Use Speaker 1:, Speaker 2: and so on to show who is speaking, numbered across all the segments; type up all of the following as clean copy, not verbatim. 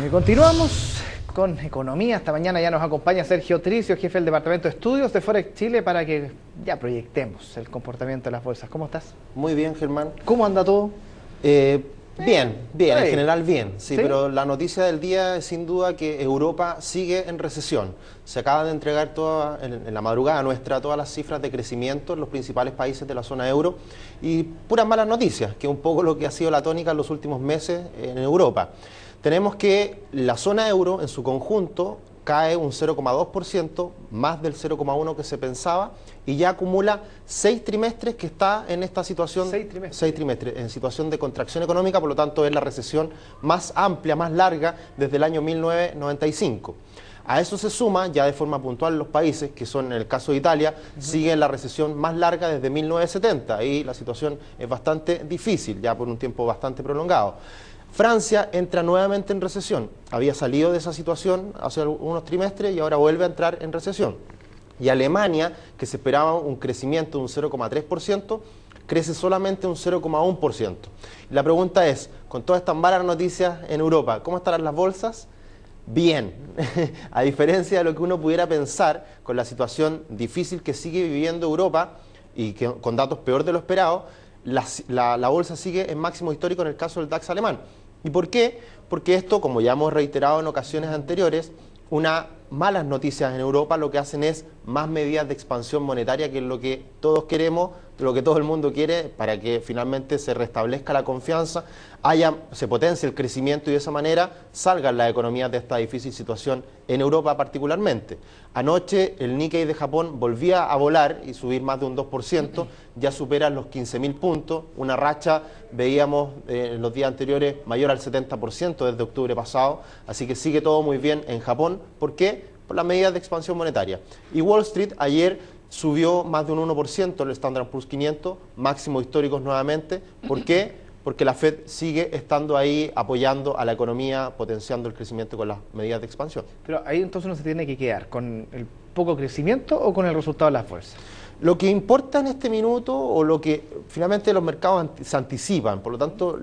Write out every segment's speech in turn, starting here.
Speaker 1: Continuamos con economía. Esta mañana ya nos acompaña Sergio Tricio, jefe del Departamento de Estudios de Forex Chile, para que ya proyectemos el comportamiento de las bolsas. ¿Cómo estás?
Speaker 2: Muy bien, Germán.
Speaker 1: ¿Cómo anda todo?
Speaker 2: Bien, en
Speaker 1: Sí.
Speaker 2: general bien, sí,
Speaker 1: ¿Sí?
Speaker 2: pero la noticia del día es sin duda que Europa sigue en recesión. Se acaban de entregar en la madrugada nuestra todas las cifras de crecimiento en los principales países de la zona euro y puras malas noticias, que es un poco lo que ha sido la tónica en los últimos meses en Europa. Tenemos que la zona euro en su conjunto cae un 0,2%, más del 0,1% que se pensaba, y ya acumula 6 trimestres que está en esta situación, 6 trimestres en situación de contracción económica, por lo tanto es la recesión más amplia, más larga desde el año 1995. A eso se suma ya de forma puntual los países, que son en el caso de Italia, siguen la recesión más larga desde 1970, ahí la situación es bastante difícil, ya por un tiempo bastante prolongado. Francia entra nuevamente en recesión, había salido de esa situación hace unos trimestres y ahora vuelve a entrar en recesión. Y Alemania, que se esperaba un crecimiento de un 0,3%, crece solamente un 0,1%. Y la pregunta es, con todas estas malas noticias en Europa, ¿cómo estarán las bolsas? Bien, a diferencia de lo que uno pudiera pensar con la situación difícil que sigue viviendo Europa y que, con datos peor de lo esperado, la bolsa sigue en máximo histórico en el caso del DAX alemán. ¿Y por qué? Porque esto, como ya hemos reiterado en ocasiones anteriores, unas malas noticias en Europa lo que hacen es más medidas de expansión monetaria, que es lo que todos queremos, lo que todo el mundo quiere, para que finalmente se restablezca la confianza, se potencie el crecimiento y de esa manera salgan las economías de esta difícil situación en Europa particularmente. Anoche el Nikkei de Japón volvía a volar y subir más de un 2%, ya supera los 15.000 puntos, una racha, veíamos en los días anteriores, mayor al 70% desde octubre pasado, así que sigue todo muy bien en Japón. ¿Por qué? Por las medidas de expansión monetaria. Y Wall Street ayer subió más de un 1% el Standard & Poor's 500, máximos históricos nuevamente. ¿Por qué? Porque la Fed sigue estando ahí apoyando a la economía, potenciando el crecimiento con las medidas de expansión.
Speaker 1: Pero ahí entonces uno se tiene que quedar con el poco crecimiento o con el resultado de las bolsas.
Speaker 2: Lo que importa en este minuto, o lo que finalmente los mercados se anticipan, por lo tanto,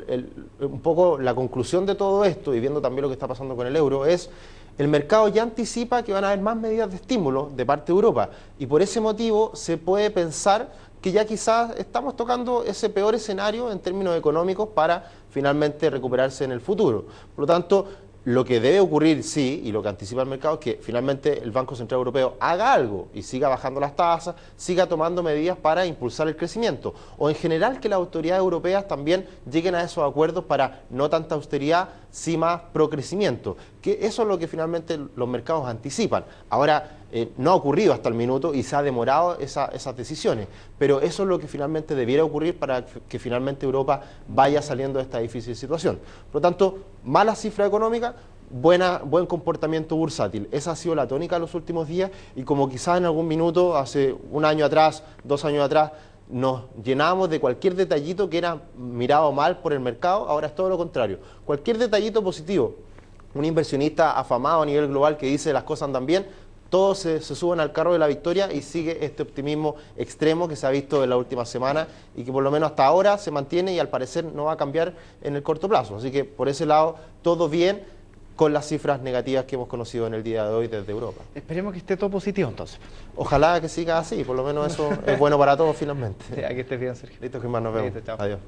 Speaker 2: un poco la conclusión de todo esto, y viendo también lo que está pasando con el euro, es el mercado ya anticipa que van a haber más medidas de estímulo de parte de Europa, y por ese motivo se puede pensar que ya quizás estamos tocando ese peor escenario en términos económicos para finalmente recuperarse en el futuro. Por lo tanto, lo que debe ocurrir, sí, y lo que anticipa el mercado, es que finalmente el Banco Central Europeo haga algo y siga bajando las tasas, siga tomando medidas para impulsar el crecimiento. O en general que las autoridades europeas también lleguen a esos acuerdos para no tanta austeridad, sí más procrecimiento. Que eso es lo que finalmente los mercados anticipan. Ahora, no ha ocurrido hasta el minuto y se ha demorado esas decisiones, pero eso es lo que finalmente debiera ocurrir para que finalmente Europa vaya saliendo de esta difícil situación. Por lo tanto, mala cifra económica, buen comportamiento bursátil. Esa ha sido la tónica de los últimos días, y como quizás en algún minuto, hace un año atrás, 2 años atrás, nos llenábamos de cualquier detallito que era mirado mal por el mercado, ahora es todo lo contrario. Cualquier detallito positivo, un inversionista afamado a nivel global que dice las cosas andan bien, todos se suben al carro de la victoria y sigue este optimismo extremo que se ha visto en la última semana y que por lo menos hasta ahora se mantiene y al parecer no va a cambiar en el corto plazo. Así que por ese lado todo bien, con las cifras negativas que hemos conocido en el día de hoy desde Europa.
Speaker 1: Esperemos que esté todo positivo entonces.
Speaker 2: Ojalá que siga así, por lo menos eso es bueno para todos finalmente.
Speaker 1: Sí, aquí estés bien, Sergio.
Speaker 2: Listo, Germán, nos vemos.
Speaker 1: Listo, chao.
Speaker 2: Adiós.